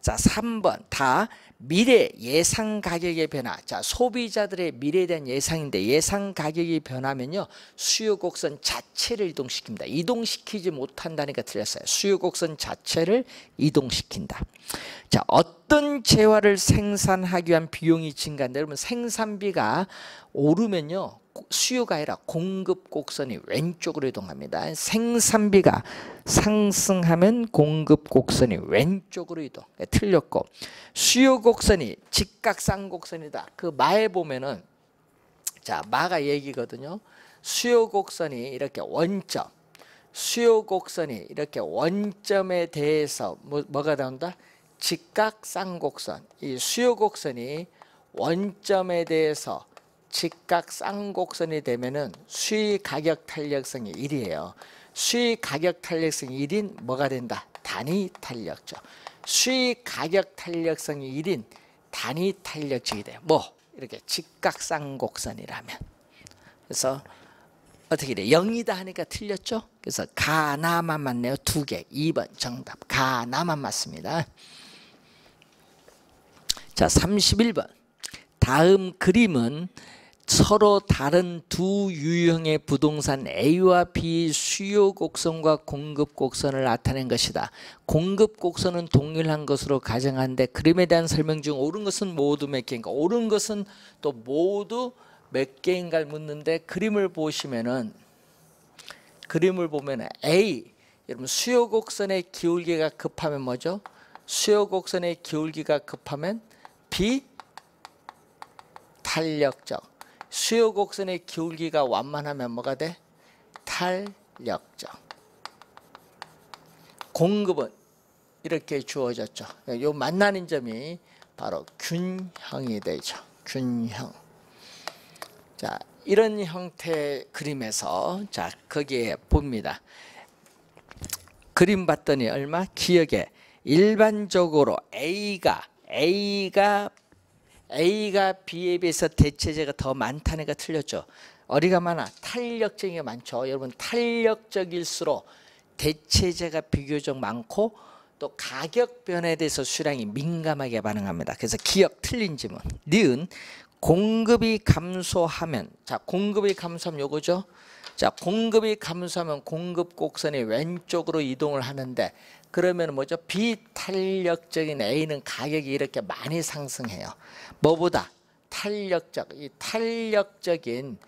자, 3번 다 미래 예상 가격의 변화. 자, 소비자들의 미래에 대한 예상인데 예상 가격이 변하면요 수요 곡선 자체를 이동시킵니다. 이동시키지 못한다니까 틀렸어요. 수요 곡선 자체를 이동시킨다. 자, 어떤 재화를 생산하기 위한 비용이 증가한다. 여러분 생산비가 오르면요 수요가 아니라 공급 곡선이 왼쪽으로 이동합니다. 생산비가 상승하면 공급 곡선이 왼쪽으로 이동. 틀렸고 수요 곡선이 직각상곡선이다. 그 마에 보면은 자 마가 얘기거든요. 수요 곡선이 이렇게 원점, 수요 곡선이 이렇게 원점에 대해서 뭐가 나온다? 직각쌍곡선. 이 수요 곡선이 원점에 대해서 직각쌍곡선이 되면은 수익 가격 탄력성이 1이에요. 수익 가격 탄력성이 1인 뭐가 된다? 단위 탄력적. 수익 가격 탄력성이 1인 단위 탄력적이 돼요. 뭐 이렇게 직각쌍곡선이라면. 그래서 어떻게 돼? 0이다 하니까 틀렸죠? 그래서 가나만 맞네요. 2개. 2번 정답. 가나만 맞습니다. 자, 31번. 다음 그림은 서로 다른 두 유형의 부동산 A와 B 수요 곡선과 공급 곡선을 나타낸 것이다. 공급 곡선은 동일한 것으로 가정하는데 그림에 대한 설명 중 옳은 것은 모두 몇 개인가? 옳은 것은 또 모두 몇 개인가를 묻는데 그림을 보시면은 A 여러분 수요 곡선의 기울기가 급하면 뭐죠? 수요 곡선의 기울기가 급하면 B 탄력적. 수요 곡선의 기울기가 완만하면 뭐가 돼? 탄력적. 공급은 이렇게 주어졌죠. 이 만나는 점이 바로 균형이 되죠. 균형. 자, 이런 형태의 그림에서 자 거기에 봅니다. 그림 봤더니 얼마? 기억에 일반적으로 A가 B에 비해서 대체제가 더 많다는 거 틀렸죠. 어디가 많아? 탄력적인 게 많죠. 여러분 탄력적일수록 대체제가 비교적 많고 또 가격 변화에 대해서 수량이 민감하게 반응합니다. 그래서 기억 틀린 지문. 니은 공급이 감소하면 자 공급이 감소하면 요거죠. 자 공급이 감소하면 공급 곡선이 왼쪽으로 이동을 하는데 그러면 뭐죠? 비탄력적인 A는 가격이 이렇게 많이 상승해요. 뭐보다? 이 탄력적인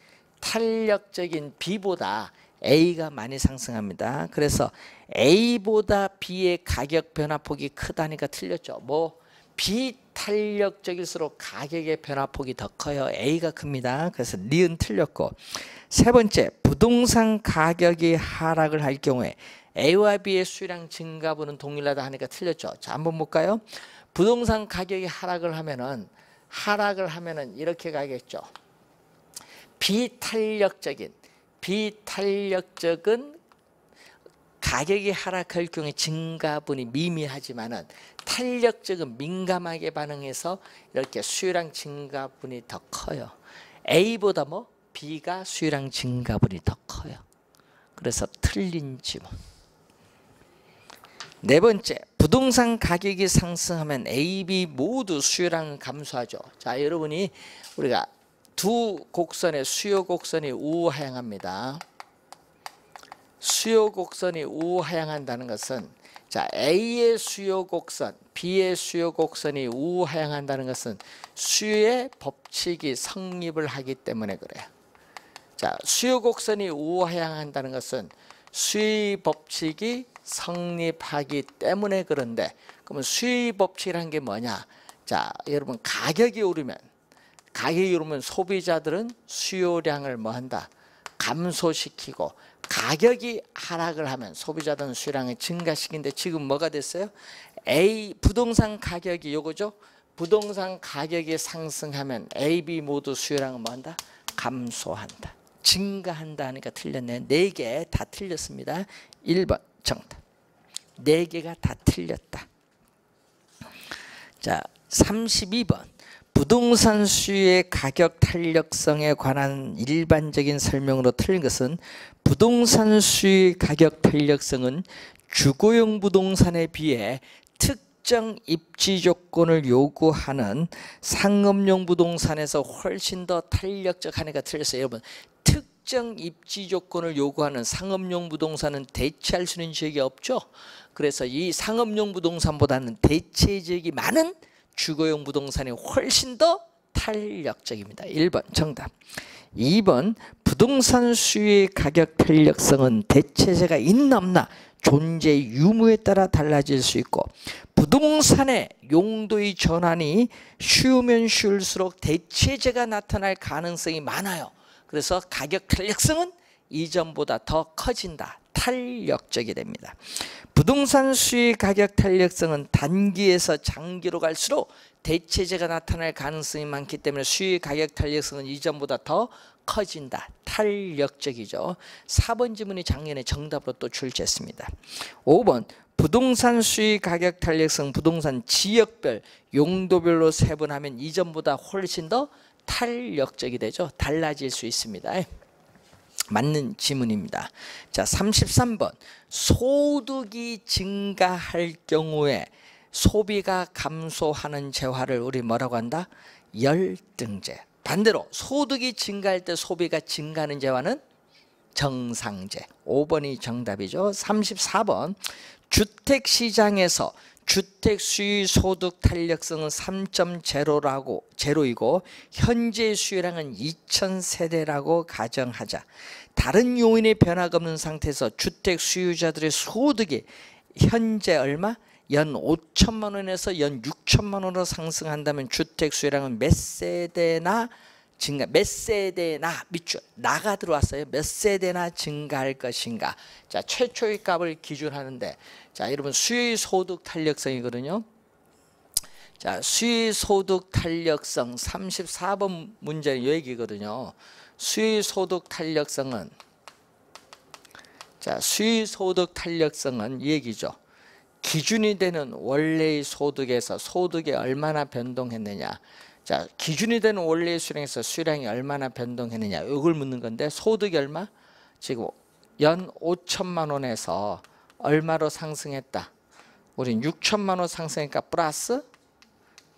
B보다 A가 많이 상승합니다. 그래서 A보다 B의 가격 변화폭이 크다니까 틀렸죠. 뭐 비탄력적일수록 가격의 변화폭이 더 커요. A가 큽니다. 그래서 니은 틀렸고 세 번째 부동산 가격이 하락을 할 경우에 A와 B의 수량 증가분은 동일하다 하니까 틀렸죠. 자, 한번 볼까요? 부동산 가격이 하락을 하면은 이렇게 가겠죠. 비탄력적인 가격이 하락할 경우에 증가분이 미미하지만은 탄력적은 민감하게 반응해서 이렇게 수요량 증가분이 더 커요. A보다 뭐 B가 수요량 증가분이 더 커요. 그래서 틀린 지문. 네 번째, 부동산 가격이 상승하면 A, B 모두 수요량은 감소하죠. 자, 여러분이 우리가 두 곡선의 수요 곡선이 우하향합니다. 수요 곡선이 우하향한다는 것은 자, A의 수요 곡선, B의 수요 곡선이 우하향한다는 것은 수요의 법칙이 성립을 하기 때문에 그래요. 자, 수요 곡선이 우하향한다는 것은 수의 법칙이 성립하기 때문에 그런데 그러면 수의 법칙이라는 게 뭐냐? 자, 여러분 가격이 오르면 소비자들은 수요량을 뭐 한다? 감소시키고 가격이 하락을 하면 소비자들은 수요량을 증가시키는데 지금 뭐가 됐어요? 부동산 가격이 요거죠? 부동산 가격이 상승하면 A, B 모두 수요량은 뭐 한다? 감소한다. 증가한다 하니까 틀렸네. 4개 다 틀렸습니다. 1번 정답. 4개가 다 틀렸다. 자, 32번. 부동산 수요의 가격 탄력성에 관한 일반적인 설명으로 틀린 것은 부동산 수요의 가격 탄력성은 주거용 부동산에 비해 특정 입지 조건을 요구하는 상업용 부동산에서 훨씬 더 탄력적 하니까 틀렸어요. 여러분, 특정 입지 조건을 요구하는 상업용 부동산은 대체할 수 있는 지역이 없죠. 그래서 이 상업용 부동산보다는 대체 지역이 많은 주거용 부동산이 훨씬 더 탄력적입니다. 1번 정답. 2번 부동산 수요의 가격 탄력성은 대체재가 있나 없나 존재 유무에 따라 달라질 수 있고, 부동산의 용도의 전환이 쉬우면 쉬울수록 대체재가 나타날 가능성이 많아요. 그래서 가격 탄력성은 이전보다 더 커진다. 탄력적이 됩니다. 부동산 수요의 가격 탄력성은 단기에서 장기로 갈수록 대체재가 나타날 가능성이 많기 때문에 수요의 가격 탄력성은 이전보다 더 커진다. 탄력적이죠. 4번 지문이 작년에 정답으로 또 출제했습니다. 5번 부동산 수요 가격 탄력성 부동산 지역별 용도별로 세분하면 이전보다 훨씬 더 탄력적이 되죠. 달라질 수 있습니다. 맞는 지문입니다. 자, 33번 소득이 증가할 경우에 소비가 감소하는 재화를 우리 뭐라고 한다? 열등재. 반대로 소득이 증가할 때 소비가 증가하는 재화는 정상재. 5번이 정답이죠. 34번 주택시장에서 주택 수요 소득 탄력성은 3.0이고 현재 수요량은 2,000세대라고 가정하자. 다른 요인의 변화가 없는 상태에서 주택 수요자들의 소득이 현재 얼마? 연 5천만 원에서 연 6천만 원으로 상승한다면 주택 수요량은 몇 세대나 증가, 몇 세대나 밑줄 나가 들어왔어요. 몇 세대나 증가할 것인가. 자, 최초의 값을 기준하는데, 자, 여러분 수요의 소득 탄력성이거든요. 자, 수요의 소득 탄력성 34번 문제는 이 얘기거든요. 수요의 소득 탄력성은, 자, 수요의 소득 탄력성은 이 얘기죠. 기준이 되는 원래의 소득에서 소득이 얼마나 변동했느냐. 자, 기준이 되는 원래의 수량에서 수량이 얼마나 변동했느냐, 이걸 묻는 건데, 소득이 얼마? 지금 연 5천만 원에서 얼마로 상승했다? 우린 6천만 원 상승하니까 플러스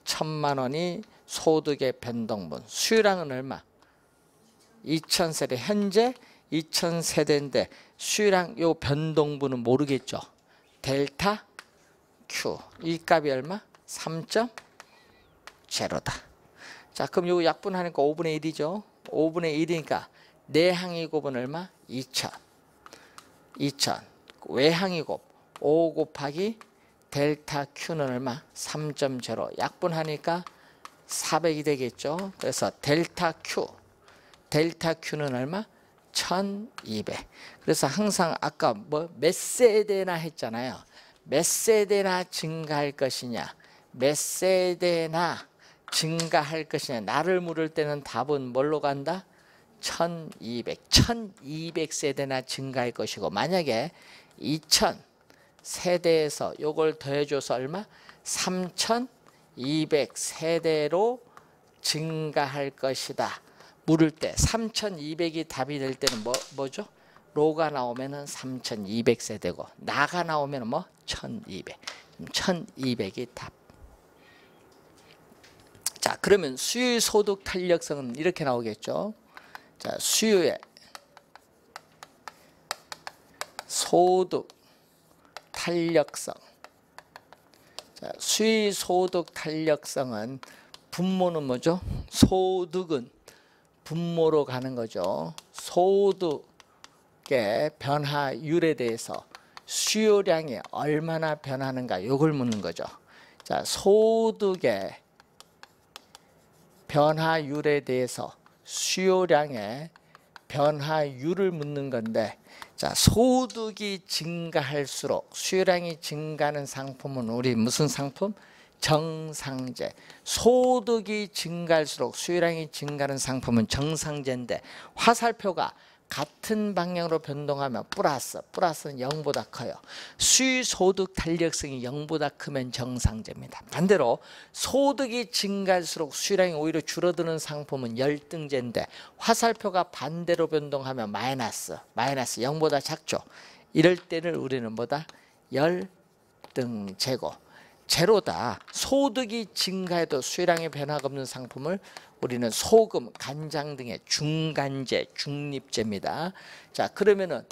1,000만 원이 소득의 변동분. 수량은 얼마? 2,000세대. 현재 2,000세대인데 수량 요 변동분은 모르겠죠. 델타 Q. 이 값이 얼마? 3.0다. 자, 그럼 요 약분하니까 5분의 1이죠. 5분의 1이니까 내항의 곱은 얼마? 2,000. 2,000. 외항의 곱 5 곱하기 델타 Q는 얼마? 3.0. 약분하니까 400이 되겠죠. 그래서 델타 Q는 얼마? 1200. 그래서 항상 아까 뭐 몇 세대나 했잖아요. 몇 세대나 증가할 것이냐, 몇 세대나 증가할 것이냐, 나를 물을 때는 답은 뭘로 간다? 1200세대나 증가할 것이고, 만약에 2000세대에서 요걸 더해줘서 얼마? 3200세대로 증가할 것이다. 물을 때 3200이 답이 될 때는 뭐죠? 로가 나오면은 3200세대고 나가 나오면은 뭐 1200. 1200이 답. 자, 그러면 수요의 소득 탄력성은 이렇게 나오겠죠. 자, 수요의 소득 탄력성. 자, 수요의 소득 탄력성은 분모는 뭐죠? 소득은 분모로 가는 거죠. 소득의 변화율에 대해서 수요량이 얼마나 변하는가, 이걸 묻는 거죠. 자, 소득의 변화율에 대해서 수요량의 변화율을 묻는 건데, 자, 소득이 증가할수록 수요량이 증가하는 상품은 우리 무슨 상품? 정상재. 소득이 증가할수록 수요량이 증가하는 상품은 정상재인데, 화살표가 같은 방향으로 변동하면 플러스는 0보다 커요. 수요 소득 탄력성이 0보다 크면 정상재입니다. 반대로 소득이 증가할수록 수요량이 오히려 줄어드는 상품은 열등재인데, 화살표가 반대로 변동하면 마이너스 0보다 작죠. 이럴 때를 우리는 뭐다? 열등재고, 제로다. 소득이 증가해도 수요량의 변화가 없는 상품을 우리는 소금, 간장 등의 중간재, 중립재입니다. 자, 그러면은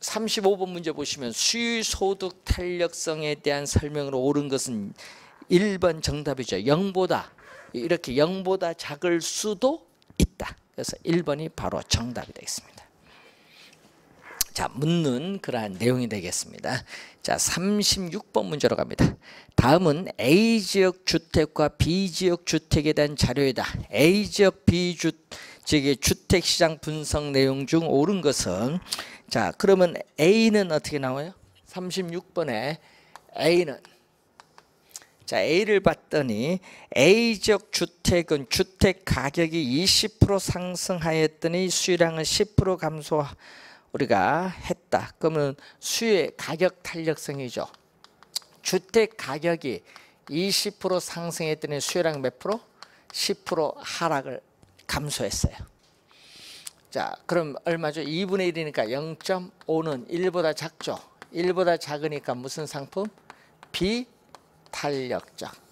35번 문제 보시면 수요소득 탄력성에 대한 설명으로 옳은 것은 1번 정답이죠. 0보다 이렇게 0보다 작을 수도 있다. 그래서 1번이 바로 정답이 되겠습니다. 자, 묻는 그러한 내용이 되겠습니다. 자, 36번 문제로 갑니다. 다음은 A지역 주택과 B지역 주택에 대한 자료이다. A지역 B지역의 주택시장 분석 내용 중 옳은 것은, 자, 그러면 A는 어떻게 나와요? 36번에 A는, 자, A를 봤더니 A지역 주택은 주택 가격이 20% 상승하였더니 수요량은 10% 감소 우리가 했다. 그러면 수요의 가격 탄력성이죠. 주택 가격이 20% 상승했더니 수요량 몇 프로? 10% 하락을 감소했어요. 자, 그럼 얼마죠? 2분의 1이니까 0.5는 1보다 작죠. 1보다 작으니까 무슨 상품?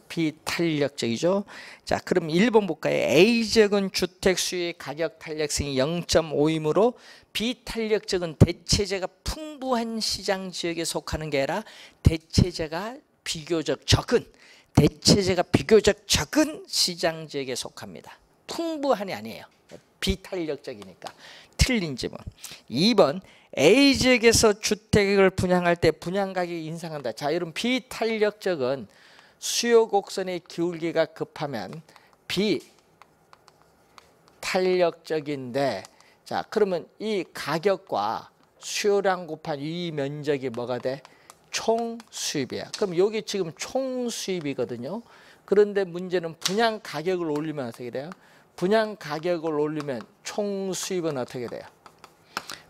비탄력적이죠. 자, 그럼 1번 볼까요? A지역은 주택 수요의 가격 탄력성이 0.5이므로 비탄력적은 대체재가 풍부한 시장 지역에 속하는 게 아니라 대체재가 비교적 적은 시장 지역에 속합니다. 풍부한이 아니에요. 비탄력적이니까. 틀린 질문. 2번 A지역에서 주택을 분양할 때 분양가격이 인상한다. 자, 여러분 비탄력적은 수요 곡선의 기울기가 급하면 비탄력적인데, 자, 그러면 이 가격과 수요량 곱한 이 면적이 뭐가 돼? 총수입이야. 그럼 여기 지금 총수입이거든요. 그런데 문제는 분양 가격을 올리면 어떻게 돼요? 분양 가격을 올리면 총수입은 어떻게 돼요?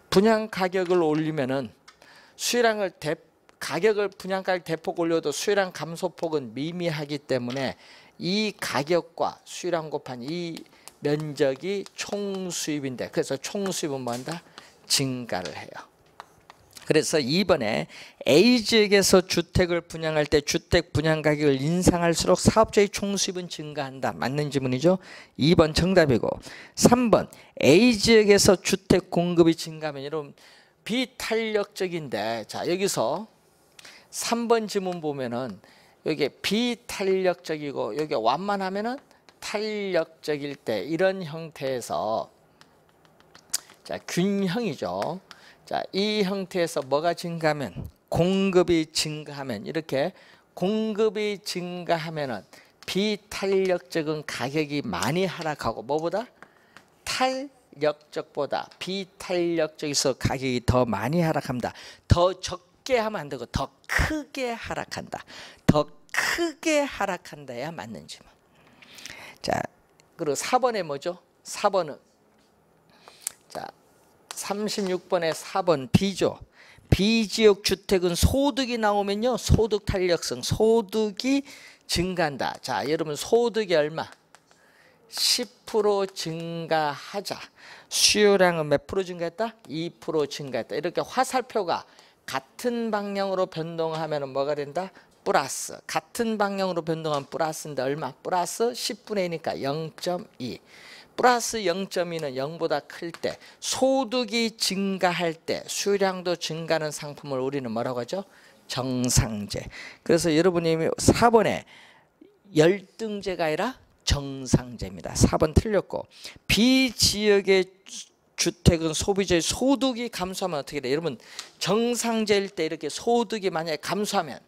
분양 가격을 올리면은 수요량을 가격을 분양가를 대폭 올려도 수요량 감소폭은 미미하기 때문에 이 가격과 수요량 곱한 이 면적이 총수입인데, 그래서 총수입은 뭐한다? 증가를 해요. 그래서 2번에 A지역에서 주택을 분양할 때 주택 분양 가격을 인상할수록 사업자의 총수입은 증가한다. 맞는 질문이죠. 2번 정답이고, 3번 A지역에서 주택 공급이 증가하면, 여러분 비탄력적인데, 자, 여기서 3번 지문 보면은 여기 비탄력적이고 여기 완만하면은 탄력적일 때, 이런 형태에서, 자, 균형이죠. 자, 이 형태에서 뭐가 증가하면, 공급이 증가하면, 이렇게 공급이 증가하면은 비탄력적은 가격이 많이 하락하고 뭐보다? 탄력적보다 비탄력적에서 가격이 더 많이 하락합니다. 더 적게 하면 안 되고 더 크게 하락한다. 더 크게 하락한다야 맞는 질문. 자, 그리고 4번에 뭐죠? 4번은, 자, 36번에 4번 B죠. B지역 주택은 소득이 나오면요, 소득 탄력성, 소득이 증가한다. 자, 여러분 소득이 얼마? 10% 증가하자. 수요량은 몇 프로 증가했다? 2% 증가했다. 이렇게 화살표가 같은 방향으로 변동하면 뭐가 된다? 플러스. 같은 방향으로 변동하면 플러스인데 얼마? 플러스 10분의 2니까 0.2. 플러스 0.2는 0보다 클 때, 소득이 증가할 때 수요량도 증가하는 상품을 우리는 뭐라고 하죠? 정상재. 그래서 여러분이 4번에 열등재가 아니라 정상재입니다. 4번 틀렸고, B지역의 주택은 소비자의 소득이 감소하면 어떻게 돼요? 여러분 정상재일 때 이렇게 소득이 만약에 감소하면,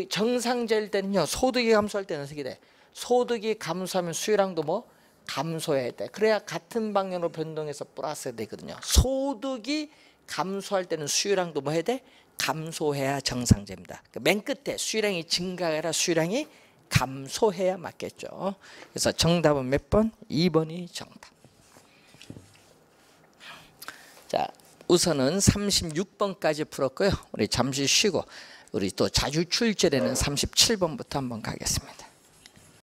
정상재일 때는요, 소득이 감소할 때는 어떻게 돼? 소득이 감소하면 수요량도 뭐? 감소해야 돼. 그래야 같은 방향으로 변동해서 플러스 되거든요. 소득이 감소할 때는 수요량도 뭐 해야 돼? 감소해야 정상재입니다. 맨 끝에 수요량이 증가해라 수요량이 감소해야 맞겠죠. 그래서 정답은 몇 번? 2번이 정답. 자, 우선은 36번까지 풀었고요. 우리 잠시 쉬고 우리 또 자주 출제되는 37번부터 한번 가겠습니다.